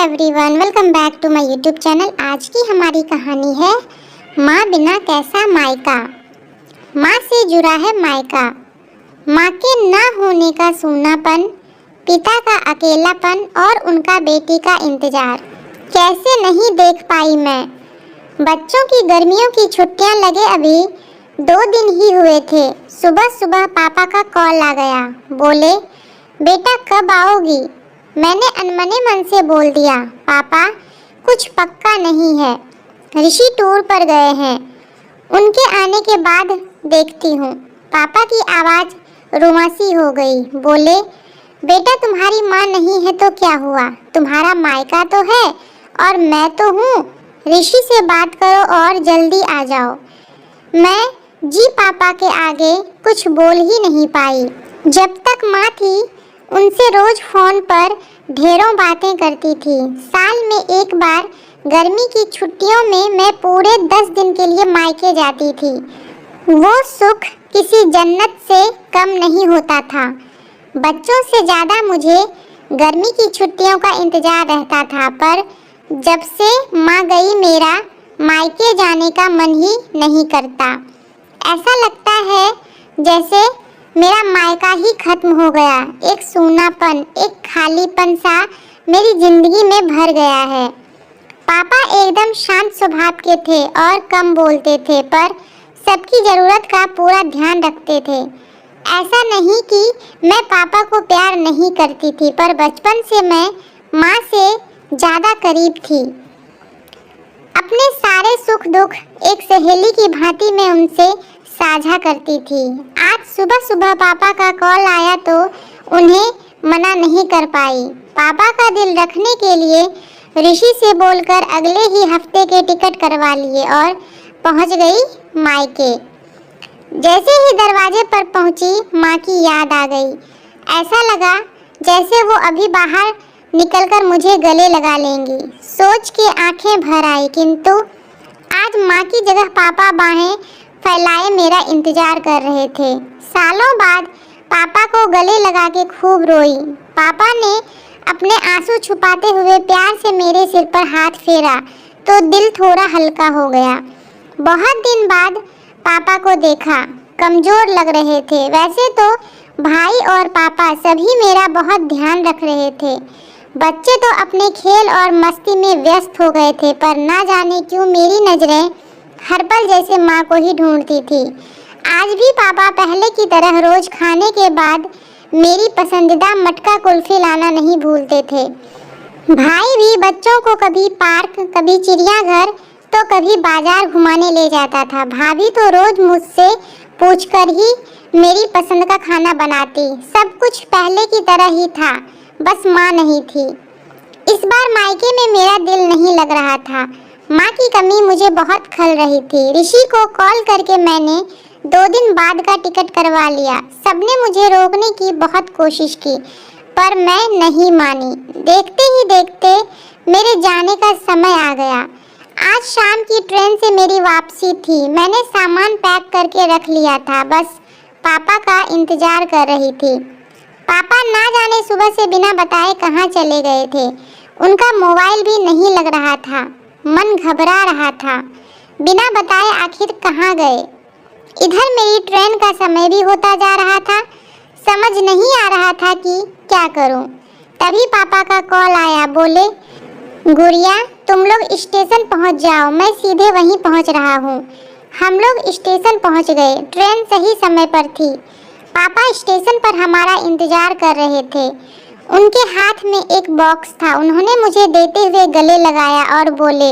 Everyone, welcome back to my YouTube channel. आज की हमारी कहानी है माँ बिना कैसा मायका। माँ से जुड़ा है मायका। माँ के ना होने का सूनापन, पिता का अकेलापन और उनका बेटी का इंतजार कैसे नहीं देख पाई मैं। बच्चों की गर्मियों की छुट्टियां लगे अभी 2 दिन ही हुए थे। सुबह सुबह पापा का कॉल आ गया। बोले, बेटा कब आओगी? मैंने अनमने मन से बोल दिया, पापा कुछ पक्का नहीं है, ऋषि टूर पर गए हैं, उनके आने के बाद देखती हूँ। पापा की आवाज़ रुआसी हो गई। बोले, बेटा तुम्हारी माँ नहीं है तो क्या हुआ, तुम्हारा मायका तो है और मैं तो हूँ। ऋषि से बात करो और जल्दी आ जाओ। मैं जी पापा के आगे कुछ बोल ही नहीं पाई। जब तक माँ थी उनसे रोज फोन पर ढेरों बातें करती थी। साल में एक बार गर्मी की छुट्टियों में मैं पूरे 10 दिन के लिए मायके जाती थी। वो सुख किसी जन्नत से कम नहीं होता था। बच्चों से ज़्यादा मुझे गर्मी की छुट्टियों का इंतज़ार रहता था, पर जब से माँ गई मेरा मायके जाने का मन ही नहीं करता। ऐसा लगता है जैसे मेरा मायका ही खत्म हो गया। एक सूनापन, एक खालीपन सा मेरी जिंदगी में भर गया है। पापा एकदम शांत स्वभाव के थे और कम बोलते थे, पर सबकी ज़रूरत का पूरा ध्यान रखते थे। ऐसा नहीं कि मैं पापा को प्यार नहीं करती थी, पर बचपन से मैं माँ से ज़्यादा करीब थी। अपने सारे सुख दुख एक सहेली की भांति मैं उनसे साझा करती थी। आज सुबह सुबह पापा का कॉल आया तो उन्हें मना नहीं कर पाई। पापा का दिल रखने के लिए ऋषि से बोलकर अगले ही हफ्ते के टिकट करवा लिए और पहुंच गई मायके। जैसे ही दरवाजे पर पहुंची, माँ की याद आ गई। ऐसा लगा जैसे वो अभी बाहर निकलकर मुझे गले लगा लेंगी। सोच के आंखें भर आई, किंतु आज माँ की जगह पापा बाहें फैलाए मेरा इंतजार कर रहे थे। सालों बाद पापा को गले लगा के खूब रोई। पापा ने अपने आंसू छुपाते हुए प्यार से मेरे सिर पर हाथ फेरा तो दिल थोड़ा हल्का हो गया। बहुत दिन बाद पापा को देखा, कमज़ोर लग रहे थे। वैसे तो भाई और पापा सभी मेरा बहुत ध्यान रख रहे थे। बच्चे तो अपने खेल और मस्ती में व्यस्त हो गए थे, पर ना जाने क्यों मेरी नज़रें हर पल जैसे माँ को ही ढूंढती थी। आज भी पापा पहले की तरह रोज खाने के बाद मेरी पसंदीदा मटका कुल्फी लाना नहीं भूलते थे। भाई भी बच्चों को कभी पार्क, कभी चिड़ियाघर तो कभी बाजार घुमाने ले जाता था। भाभी तो रोज मुझसे पूछकर ही मेरी पसंद का खाना बनाती। सब कुछ पहले की तरह ही था, बस माँ नहीं थी। इस बार मायके में मेरा दिल नहीं लग रहा था। माँ की कमी मुझे बहुत खल रही थी। ऋषि को कॉल करके मैंने 2 दिन बाद का टिकट करवा लिया। सबने मुझे रोकने की बहुत कोशिश की, पर मैं नहीं मानी। देखते ही देखते मेरे जाने का समय आ गया। आज शाम की ट्रेन से मेरी वापसी थी। मैंने सामान पैक करके रख लिया था, बस पापा का इंतजार कर रही थी। पापा ना जाने सुबह से बिना बताए कहाँ चले गए थे। उनका मोबाइल भी नहीं लग रहा था। मन घबरा रहा था, बिना बताए आखिर कहाँ गए। इधर मेरी ट्रेन का समय भी होता जा रहा था। समझ नहीं आ रहा था कि क्या करूं। तभी पापा का कॉल आया। बोले, गुड़िया तुम लोग स्टेशन पहुंच जाओ, मैं सीधे वहीं पहुंच रहा हूं। हम लोग स्टेशन पहुंच गए। ट्रेन सही समय पर थी। पापा स्टेशन पर हमारा इंतजार कर रहे थे। उनके हाथ में एक बॉक्स था। उन्होंने मुझे देते हुए गले लगाया और बोले,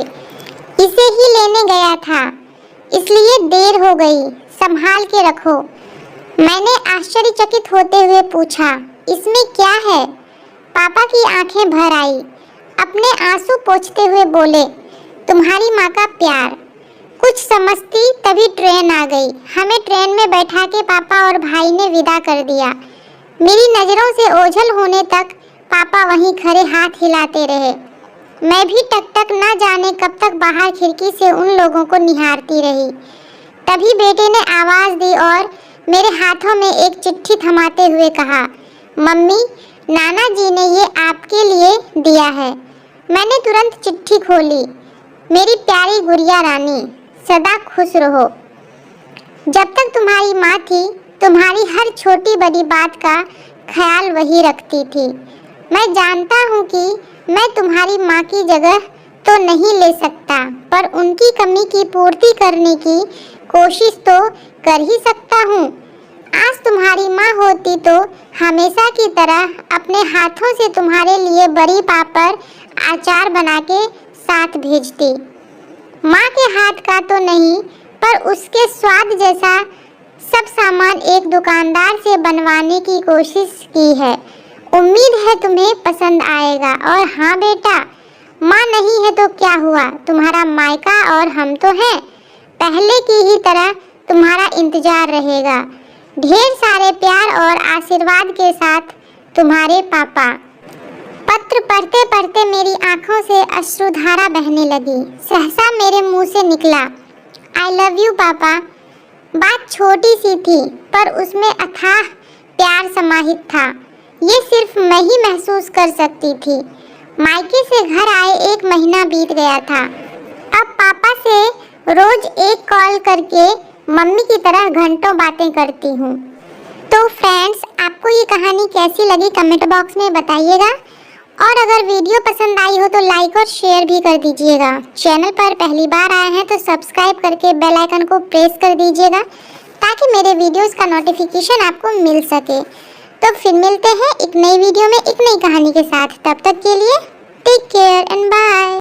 इसे ही लेने गया था, इसलिए देर हो गई, संभाल के रखो। मैंने आश्चर्यचकित होते हुए पूछा, इसमें क्या है? पापा की आंखें भर आई। अपने आंसू पोंछते हुए बोले, तुम्हारी माँ का प्यार। कुछ समझती तभी ट्रेन आ गई। हमें ट्रेन में बैठा के पापा और भाई ने विदा कर दिया। मेरी नज़रों से ओझल होने तक पापा वहीं खड़े हाथ हिलाते रहे। मैं भी टक टक ना जाने कब तक बाहर खिड़की से उन लोगों को निहारती रही। तभी बेटे ने आवाज़ दी और मेरे हाथों में एक चिट्ठी थमाते हुए कहा, मम्मी नाना जी ने ये आपके लिए दिया है। मैंने तुरंत चिट्ठी खोली। मेरी प्यारी गुड़िया रानी, सदा खुश रहो। जब तक तुम्हारी माँ थी, तुम्हारी हर छोटी बड़ी बात का ख्याल वही रखती थी। मैं जानता हूँ कि मैं तुम्हारी माँ की जगह तो नहीं ले सकता, पर उनकी कमी की पूर्ति करने की कोशिश तो कर ही सकता हूँ। आज तुम्हारी माँ होती तो हमेशा की तरह अपने हाथों से तुम्हारे लिए बड़ी पापड़ अचार बना के साथ भेजती। माँ के हाथ का तो नहीं, पर उसके स्वाद जैसा सब सामान एक दुकानदार से बनवाने की कोशिश की है। उम्मीद है तुम्हें पसंद आएगा। और हाँ बेटा, माँ नहीं है तो क्या हुआ, तुम्हारा मायका और हम तो हैं। पहले की ही तरह तुम्हारा इंतजार रहेगा। ढेर सारे प्यार और आशीर्वाद के साथ, तुम्हारे पापा। पत्र पढ़ते पढ़ते मेरी आंखों से अश्रुधारा बहने लगी। सहसा मेरे मुंह से निकला, आई लव यू पापा। बात छोटी सी थी, पर उसमें अथाह प्यार समाहित था। ये सिर्फ मैं ही महसूस कर सकती थी। मायके से घर आए 1 महीना बीत गया था। अब पापा से रोज एक कॉल करके मम्मी की तरह घंटों बातें करती हूँ। तो फ्रेंड्स, आपको ये कहानी कैसी लगी कमेंट बॉक्स में बताइएगा। और अगर वीडियो पसंद आई हो तो लाइक और शेयर भी कर दीजिएगा। चैनल पर पहली बार आए हैं तो सब्सक्राइब करके बेल आइकन को प्रेस कर दीजिएगा, ताकि मेरे वीडियोस का नोटिफिकेशन आपको मिल सके। तो फिर मिलते हैं एक नई वीडियो में एक नई कहानी के साथ। तब तक के लिए टेक केयर एंड बाय।